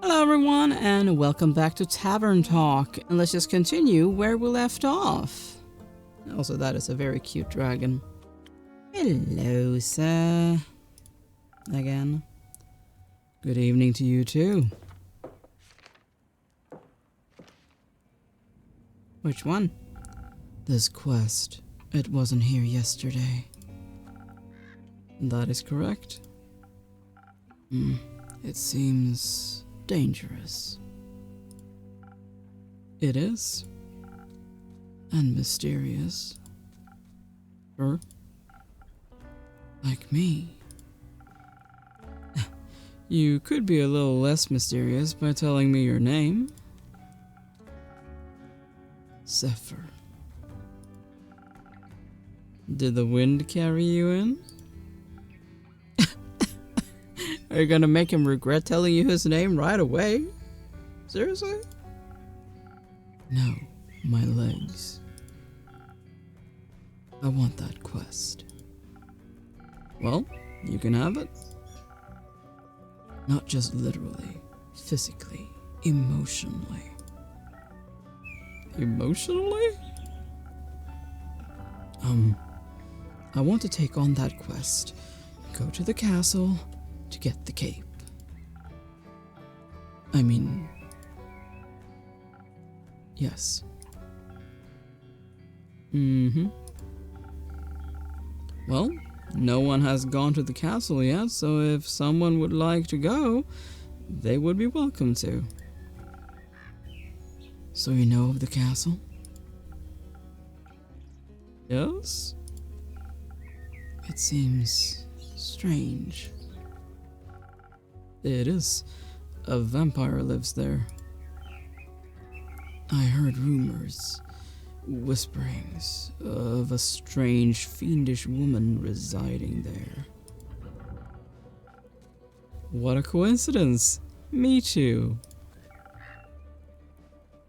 Hello everyone and welcome back to Tavern Talk, and let's just continue where we left off. Also, that is a very cute dragon. Hello, sir. Again. Good evening to you too. Which one? This quest. It wasn't here yesterday. That is correct. It seems dangerous. It is. And mysterious. Sure. Like me. You could be a little less mysterious by telling me your name. Zephyr. Did the wind carry you in? Are you gonna make him regret telling you his name right away? Seriously? No, my legs. I want that quest. Well, you can have it. Not just literally, physically, emotionally. Emotionally? I want to take on that quest. Go to the castle to get the cape. I mean, yes. Well, no one has gone to the castle yet, so if someone would like to go, they would be welcome to. So you know of the castle? Yes? It seems strange. It is. A vampire lives there. I heard rumors, whisperings, of a strange, fiendish woman residing there. What a coincidence! Me too.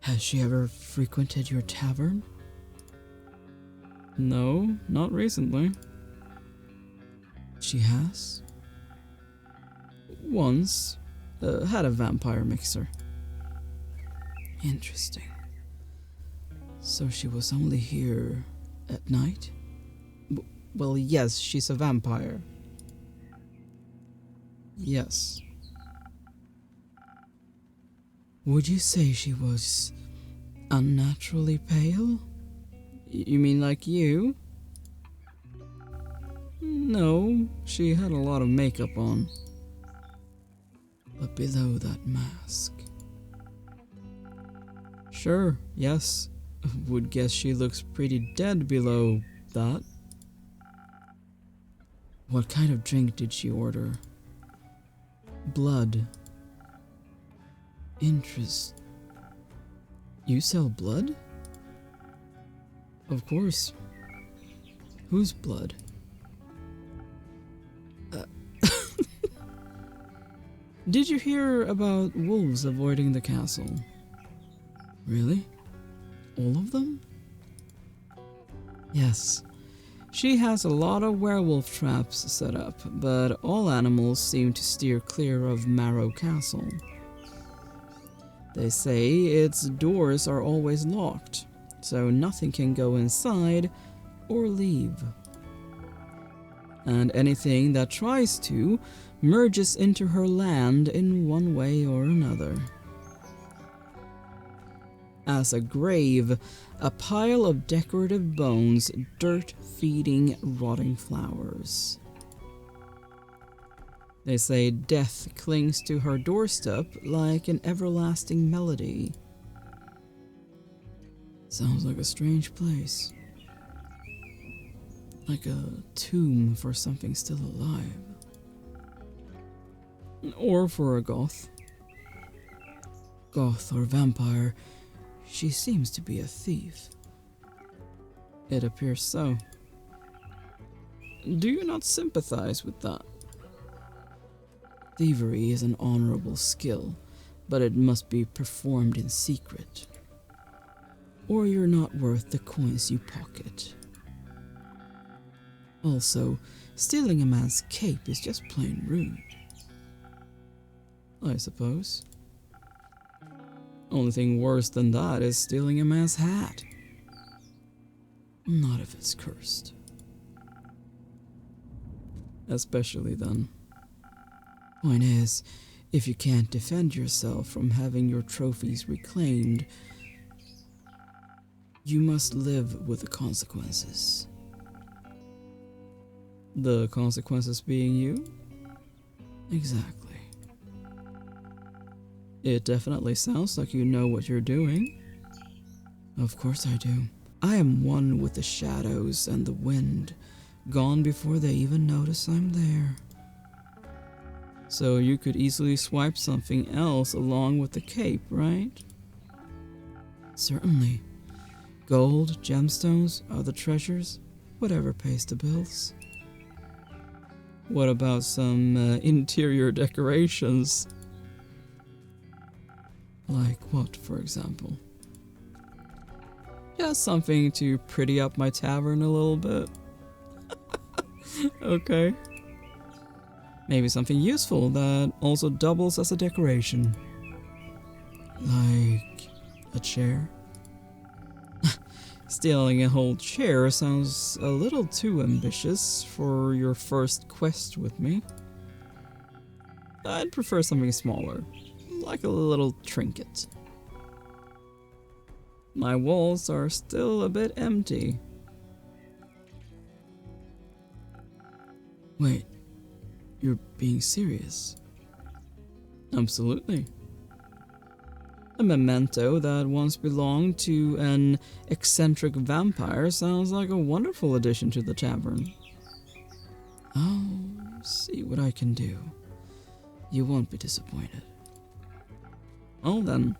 Has she ever frequented your tavern? No, not recently. She has? Once. Had a vampire mixer. Interesting. So she was only here at night? Well, yes, she's a vampire. Yes. Would you say she was unnaturally pale? You mean like you? No, she had a lot of makeup on. But below that mask. Sure, yes. Would guess she looks pretty dead below that. What kind of drink did she order? Blood. Interest. You sell blood? Of course. Whose blood? Did you hear about wolves avoiding the castle? Really? All of them? Yes. She has a lot of werewolf traps set up, but all animals seem to steer clear of Marrow Castle. They say its doors are always locked, so nothing can go inside or leave. And anything that tries to merges into her land in one way or another. As a grave, a pile of decorative bones, dirt feeding rotting flowers. They say death clings to her doorstep like an everlasting melody. Sounds like a strange place. Like a tomb for something still alive. Or for a goth. Goth or vampire, she seems to be a thief. It appears so. Do you not sympathize with that? Thievery is an honorable skill, but it must be performed in secret. Or you're not worth the coins you pocket. Also, stealing a man's cape is just plain rude. I suppose. Only thing worse than that is stealing a man's hat. Not if it's cursed. Especially then. Point is, if you can't defend yourself from having your trophies reclaimed, you must live with the consequences. The consequences being you? Exactly. It definitely sounds like you know what you're doing. Of course I do. I am one with the shadows and the wind, gone before they even notice I'm there. So you could easily swipe something else along with the cape, right? Certainly. Gold, gemstones, other treasures, whatever pays the bills. What about some interior decorations? Like what, for example? Just something to pretty up my tavern a little bit. Okay. Maybe something useful that also doubles as a decoration. Like a chair? Stealing a whole chair sounds a little too ambitious for your first quest with me. I'd prefer something smaller, like a little trinket. My walls are still a bit empty. Wait, you're being serious? Absolutely. A memento that once belonged to an eccentric vampire sounds like a wonderful addition to the tavern. I'll see what I can do. You won't be disappointed. Well then,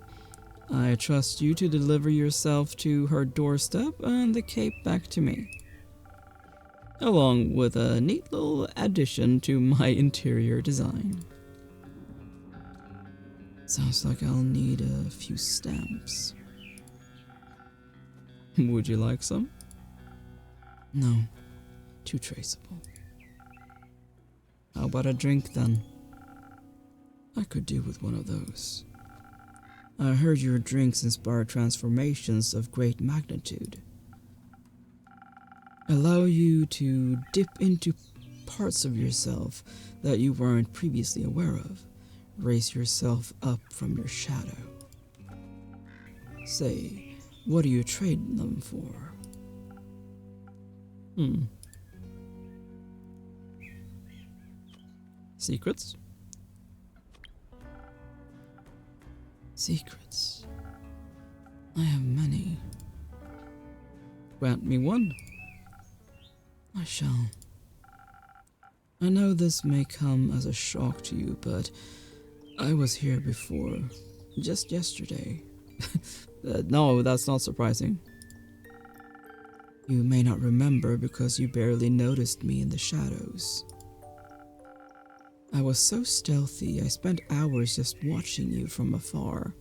I trust you to deliver yourself to her doorstep and the cape back to me. Along with a neat little addition to my interior design. Sounds like I'll need a few stamps. Would you like some? No, too traceable. How about a drink then? I could do with one of those. I heard your drinks inspire transformations of great magnitude. Allow you to dip into parts of yourself that you weren't previously aware of. Raise yourself up from your shadow. Say, what do you trade them for? Secrets? Secrets. I have many. Grant me one. I shall. I know this may come as a shock to you, but I was here before, just yesterday. No, that's not surprising. You may not remember because you barely noticed me in the shadows. I was so stealthy, I spent hours just watching you from afar.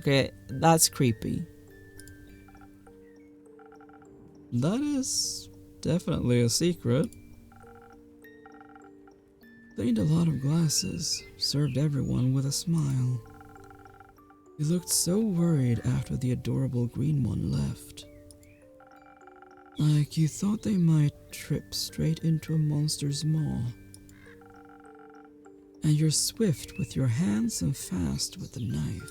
Okay, that's creepy. That is definitely a secret. Cleaned a lot of glasses, served everyone with a smile. You looked so worried after the adorable green one left. Like you thought they might trip straight into a monster's maw. And you're swift with your hands and fast with the knife.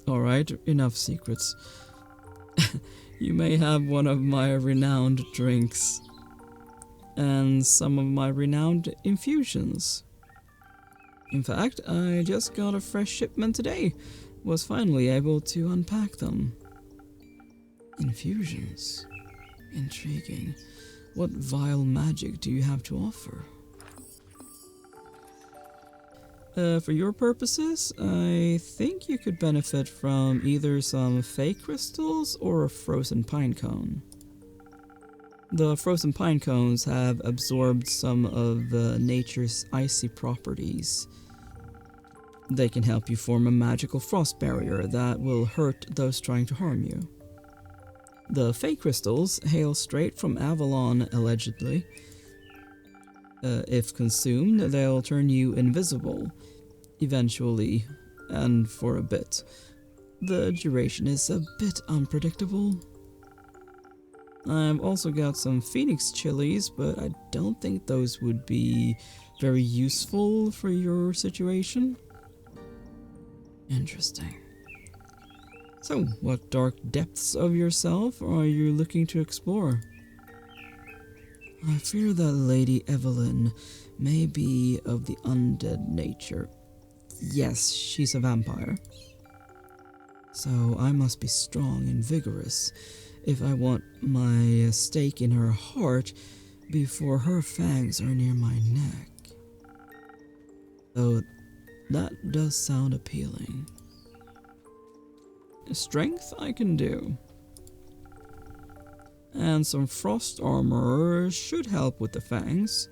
Alright, enough secrets. You may have one of my renowned drinks. And some of my renowned infusions. In fact, I just got a fresh shipment today. Was finally able to unpack them. Infusions? Intriguing. What vile magic do you have to offer? For your purposes, I think you could benefit from either some fake crystals or a frozen pine cone. The frozen pine cones have absorbed some of nature's icy properties. They can help you form a magical frost barrier that will hurt those trying to harm you. The fake crystals hail straight from Avalon, allegedly. If consumed, they'll turn you invisible, eventually and for a bit. The duration is a bit unpredictable. I've also got some Phoenix chilies, but I don't think those would be very useful for your situation. Interesting. So, what dark depths of yourself are you looking to explore? I fear that Lady Evelyn may be of the undead nature. Yes, she's a vampire. So I must be strong and vigorous if I want my stake in her heart before her fangs are near my neck. Though that does sound appealing. Strength I can do. And some frost armor should help with the fangs.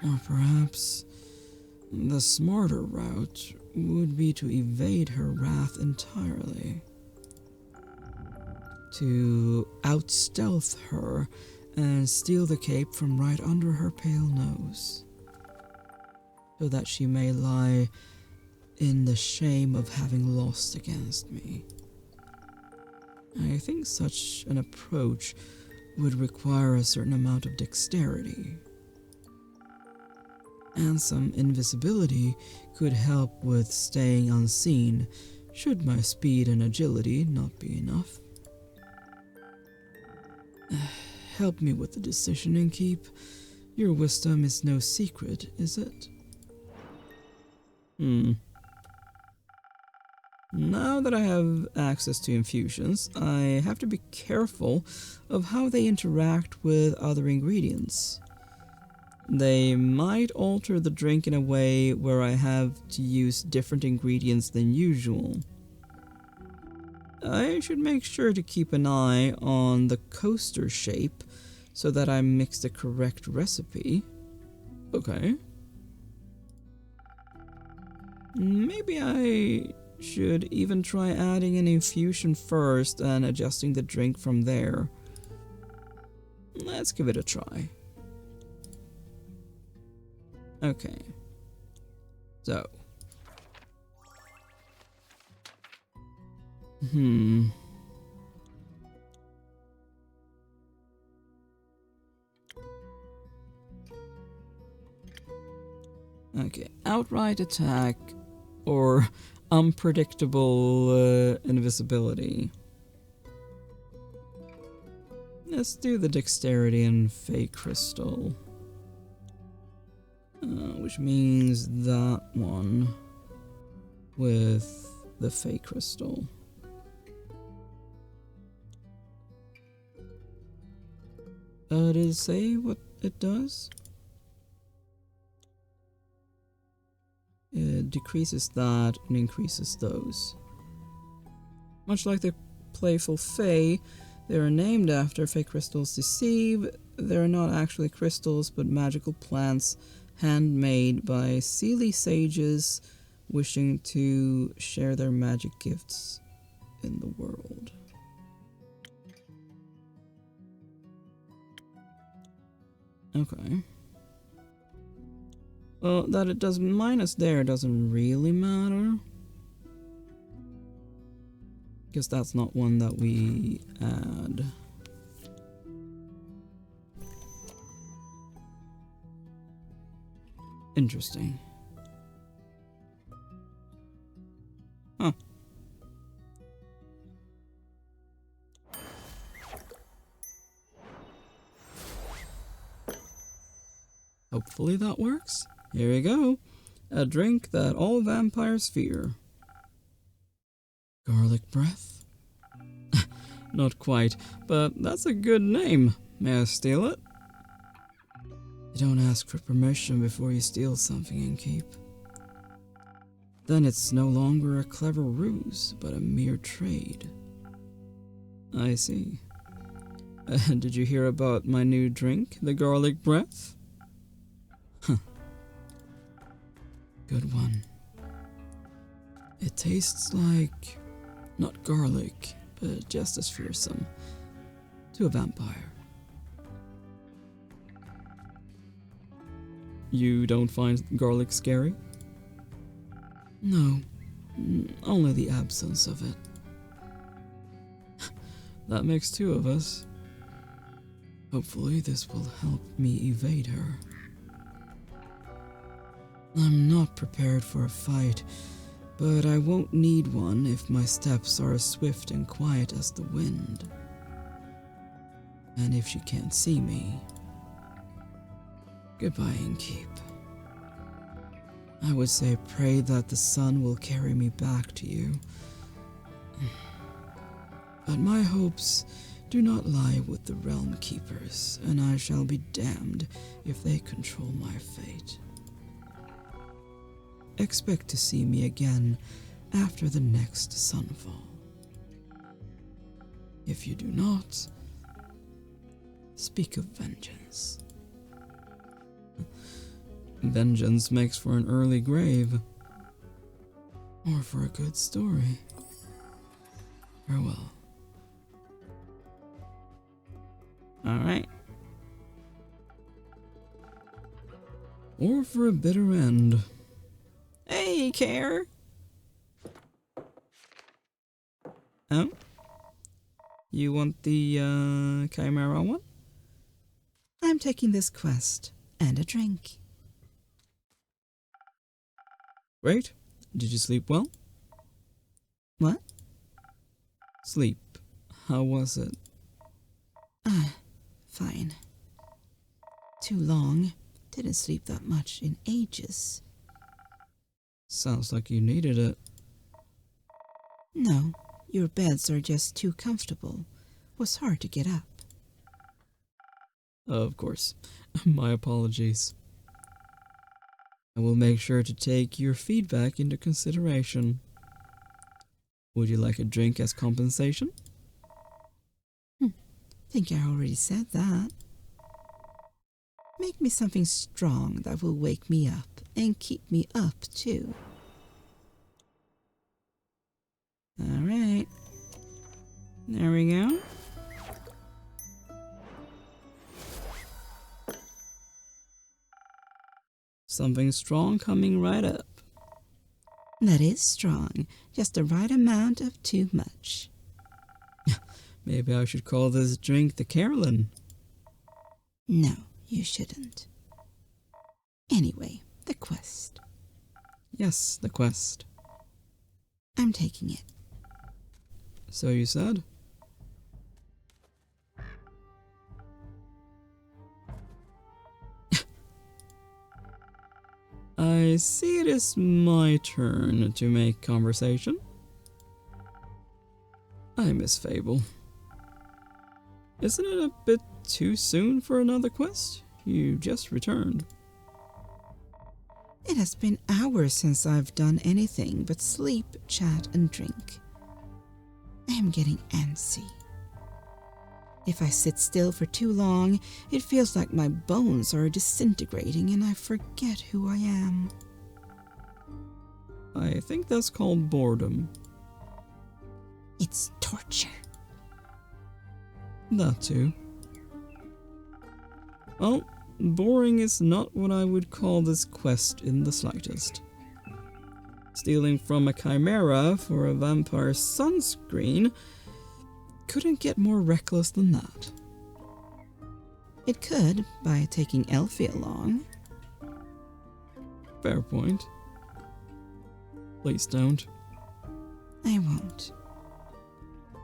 Or perhaps the smarter route would be to evade her wrath entirely. To out-stealth her and steal the cape from right under her pale nose, so that she may lie in the shame of having lost against me. I think such an approach would require a certain amount of dexterity. And some invisibility could help with staying unseen, should my speed and agility not be enough. Help me with the decision, Innkeep. Your wisdom is no secret, is it? Now that I have access to infusions, I have to be careful of how they interact with other ingredients. They might alter the drink in a way where I have to use different ingredients than usual. I should make sure to keep an eye on the coaster shape so that I mix the correct recipe. Okay. Maybe I should even try adding an infusion first and adjusting the drink from there. Let's give it a try. Okay. So. Okay, outright attack or unpredictable invisibility. Let's do the dexterity and fake crystal. Which means that one with the fake crystal. Did it say what it does? It decreases that and increases those. Much like the playful Fae, they are named after Fae crystals deceive. They are not actually crystals, but magical plants handmade by Seelie sages wishing to share their magic gifts in the world. Okay. Well, that it does minus there doesn't really matter, because that's not one that we add. Interesting. Huh. Hopefully that works. Here we go. A drink that all vampires fear. Garlic breath? Not quite, but that's a good name. May I steal it? You don't ask for permission before you steal something and keep. Then it's no longer a clever ruse, but a mere trade. I see. Did you hear about my new drink, the garlic breath? Huh. Good one. It tastes like, not garlic, but just as fearsome, to a vampire. You don't find garlic scary? No, only the absence of it. That makes two of us. Hopefully this will help me evade her. I'm not prepared for a fight, but I won't need one if my steps are as swift and quiet as the wind. And if she can't see me... Goodbye, innkeep. I would say pray that the sun will carry me back to you. But my hopes do not lie with the realm keepers, and I shall be damned if they control my fate. Expect to see me again after the next sunfall. If you do not, speak of vengeance. Vengeance makes for an early grave, or for a good story. Farewell. Alright. Or for a bitter end. Hey, Care! Oh? You want the, Chimera one? I'm taking this quest, and a drink. Great. Did you sleep well? What? Sleep. How was it? Fine. Too long. Didn't sleep that much in ages. Sounds like you needed it. No, your beds are just too comfortable. Was hard to get up. Of course. My apologies. I will make sure to take your feedback into consideration. Would you like a drink as compensation? Think I already said that. Make me something strong that will wake me up and keep me up too. Alright. There we go. Something strong coming right up. That is strong. Just the right amount of too much. Maybe I should call this drink the Carolyn. No, you shouldn't. Anyway, the quest. Yes, the quest. I'm taking it. So you said? I see it is my turn to make conversation. I miss Fable. Isn't it a bit too soon for another quest? You just returned. It has been hours since I've done anything but sleep, chat, and drink. I am getting antsy. If I sit still for too long, it feels like my bones are disintegrating and I forget who I am. I think that's called boredom. It's torture. That too. Well, boring is not what I would call this quest in the slightest. Stealing from a chimera for a vampire sunscreen couldn't get more reckless than that. It could, by taking Elfie along. Fair point. Please don't. I won't.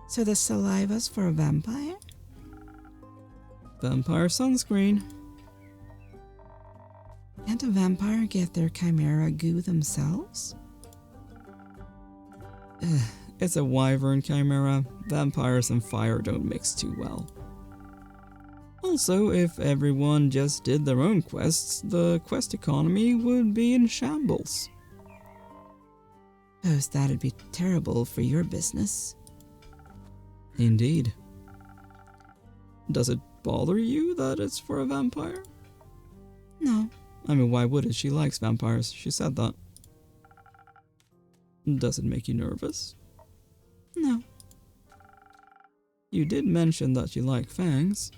So the saliva's for a vampire? Vampire sunscreen. Can't a vampire get their chimera goo themselves? It's a wyvern chimera. Vampires and fire don't mix too well. Also, if everyone just did their own quests, the quest economy would be in shambles. Suppose that'd be terrible for your business. Indeed. Does it bother you that it's for a vampire? No. I mean, why would it? She likes vampires. She said that. Does it make you nervous? No. You did mention that you like fangs.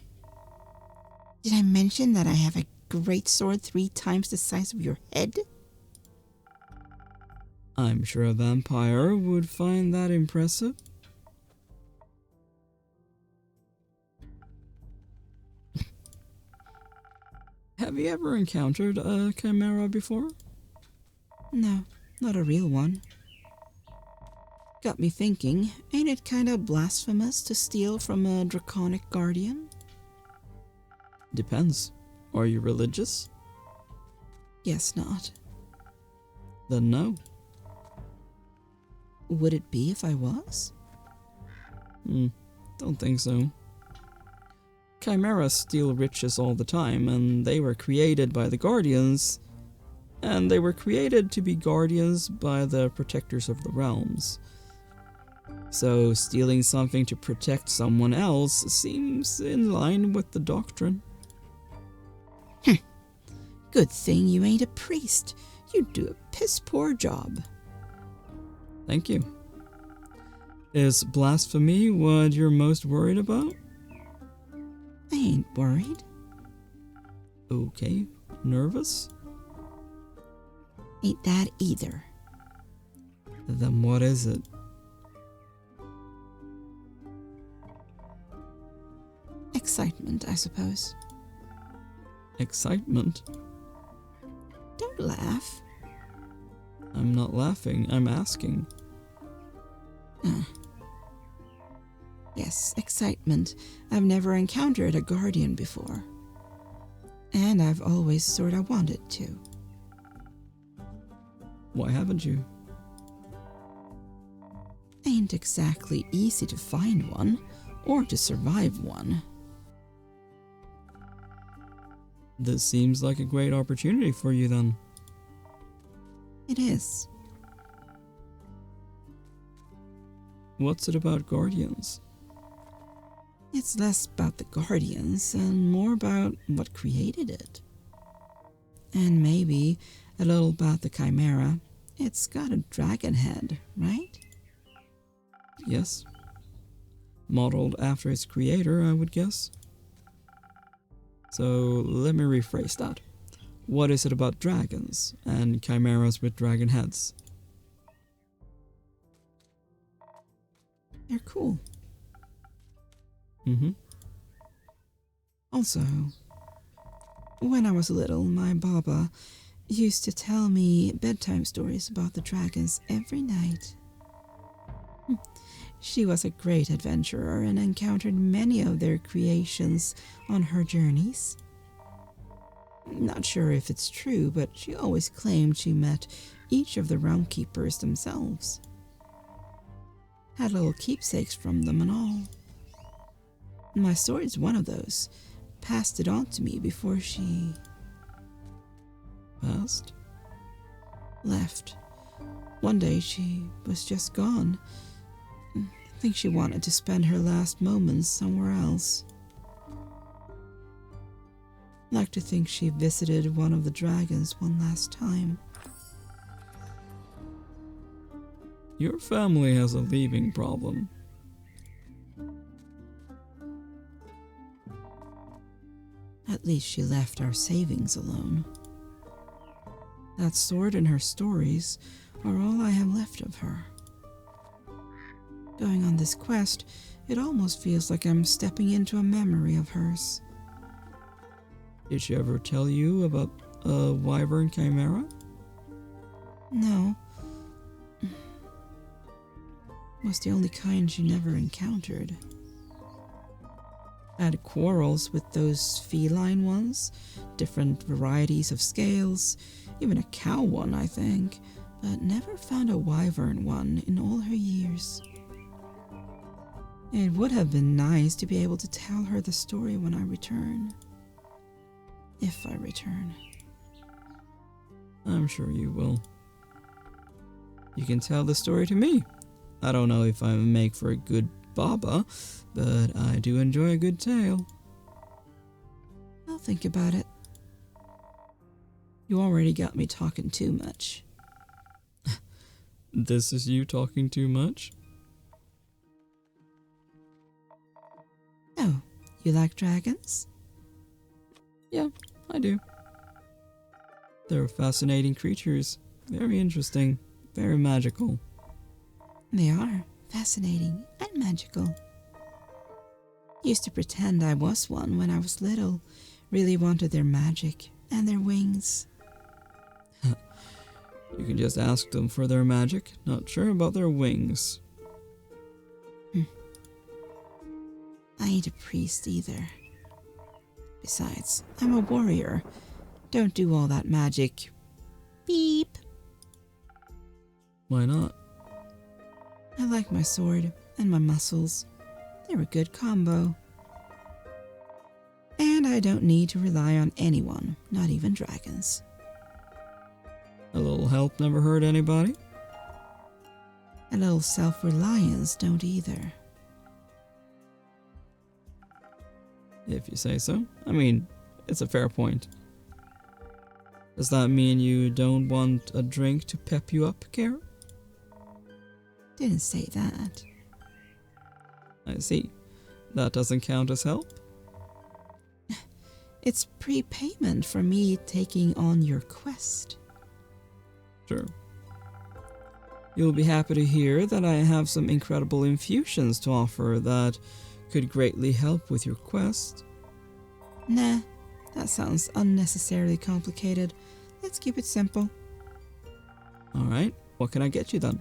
Did I mention that I have a great sword 3 times the size of your head? I'm sure a vampire would find that impressive. Have you ever encountered a chimera before? No, not a real one. Got me thinking, ain't it kinda blasphemous to steal from a draconic guardian? Depends. Are you religious? Guess not. Then no. Would it be if I was? Don't think so. Chimeras steal riches all the time, and they were created by the Guardians, and they were created to be guardians by the protectors of the realms. So stealing something to protect someone else seems in line with the doctrine. Good thing you ain't a priest. You'd do a piss-poor job. Thank you. Is blasphemy what you're most worried about? I ain't worried. Okay. Nervous? Ain't that either. Then what is it? Excitement, I suppose. Excitement? Don't laugh. I'm not laughing, I'm asking. Yes, excitement. I've never encountered a guardian before. And I've always sorta wanted to. Why haven't you? Ain't exactly easy to find one, or to survive one. This seems like a great opportunity for you then. It is. What's it about guardians? It's less about the guardians and more about what created it. And maybe a little about the chimera. It's got a dragon head, right? Yes. Modeled after its creator, I would guess. So let me rephrase that. What is it about dragons and chimeras with dragon heads? They're cool. Also, when I was little, my Baba used to tell me bedtime stories about the dragons every night. She was a great adventurer and encountered many of their creations on her journeys. Not sure if it's true, but she always claimed she met each of the realm keepers themselves. Had little keepsakes from them and all. My sword's one of those. Passed it on to me before she... Past? left. One day she was just gone. I think she wanted to spend her last moments somewhere else. Like to think she visited one of the dragons one last time. Your family has a leaving problem. At least she left our savings alone. That sword and her stories are all I have left of her. Going on this quest, it almost feels like I'm stepping into a memory of hers. Did she ever tell you about a wyvern chimera? No. Was the only kind she never encountered. I had quarrels with those feline ones, different varieties of scales, even a cow one, I think, but never found a wyvern one in all her years. It would have been nice to be able to tell her the story when I return. If I return. I'm sure you will. You can tell the story to me. I don't know if I make for a good Baba, but I do enjoy a good tale. I'll think about it. You already got me talking too much. This is you talking too much? Oh, you like dragons? Yeah, I do. They're fascinating creatures. Very interesting. very magical. They are fascinating and magical. Used to pretend I was one when I was little. Really wanted their magic and their wings. You can just ask them for their magic, not sure about their wings. I ain't a priest either. Besides, I'm a warrior. Don't do all that magic. Beep. Why not? I like my sword and my muscles. They're a good combo. And I don't need to rely on anyone, not even dragons. A little help never hurt anybody? A little self-reliance don't either. If you say so. I mean, it's a fair point. Does that mean you don't want a drink to pep you up, Kara? Didn't say that. I see. That doesn't count as help? It's prepayment for me taking on your quest. Sure. You'll be happy to hear that I have some incredible infusions to offer that could greatly help with your quest. Nah, that sounds unnecessarily complicated. Let's keep it simple. Alright, what can I get you then?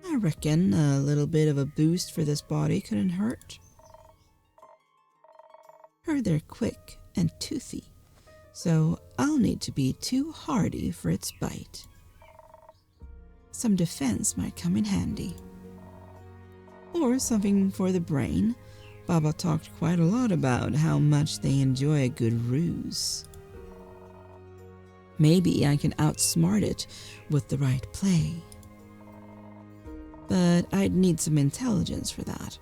I reckon a little bit of a boost for this body couldn't hurt. Heard they're quick and toothy, so I'll need to be too hardy for its bite. Some defense might come in handy. Or something for the brain. Baba talked quite a lot about how much they enjoy a good ruse. Maybe I can outsmart it with the right play. But I'd need some intelligence for that.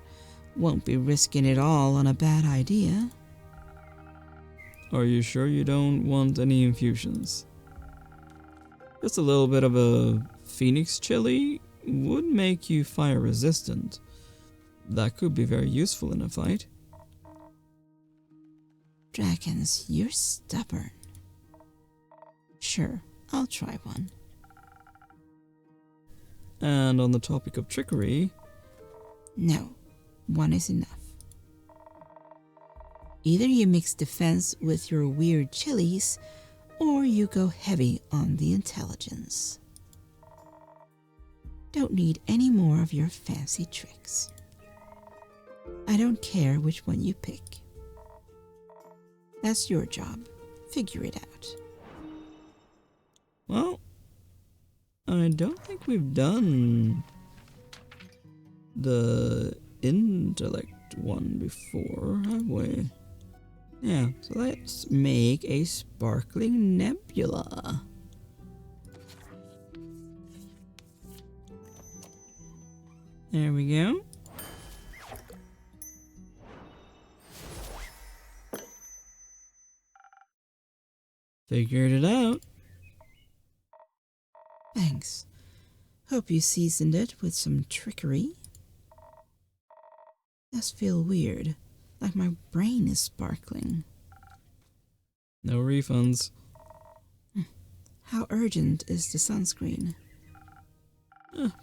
Won't be risking it all on a bad idea. Are you sure you don't want any infusions? Just a little bit of a phoenix chili would make you fire resistant. That could be very useful in a fight. Dragons, you're stubborn. Sure, I'll try one. And on the topic of trickery... No, one is enough. Either you mix defense with your weird chilies, or you go heavy on the intelligence. Don't need any more of your fancy tricks. I don't care which one you pick. That's your job. Figure it out. Well, I don't think we've done the intellect one before, have we? Yeah, so let's make a sparkling nebula. There we go. Figured it out. Thanks. Hope you seasoned it with some trickery. Does feel weird, like my brain is sparkling. No refunds. How urgent is the sunscreen?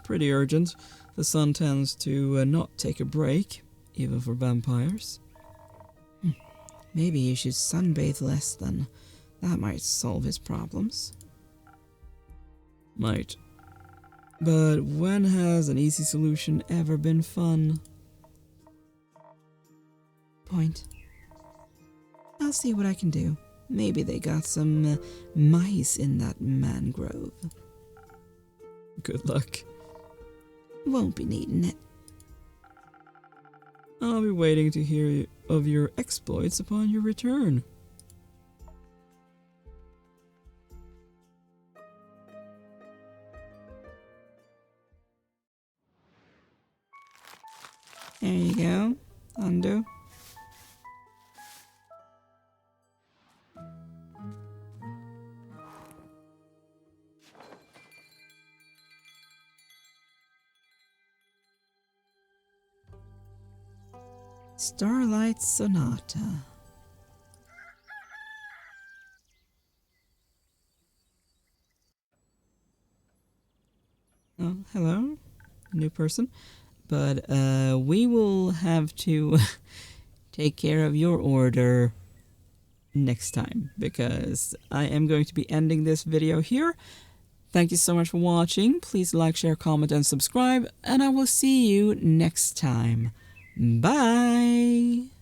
Pretty urgent. The sun tends to not take a break, even for vampires. Maybe you should sunbathe less then. That might solve his problems. Might. But when has an easy solution ever been fun? Point. I'll see what I can do. Maybe they got some mice in that mangrove. Good luck. Won't be needing it. I'll be waiting to hear of your exploits upon your return. There you go. Undo. Starlight Sonata. Oh, hello, new person. But we will have to take care of your order next time, because I am going to be ending this video here. Thank you so much for watching. Please like, share, comment, and subscribe, and I will see you next time. Bye!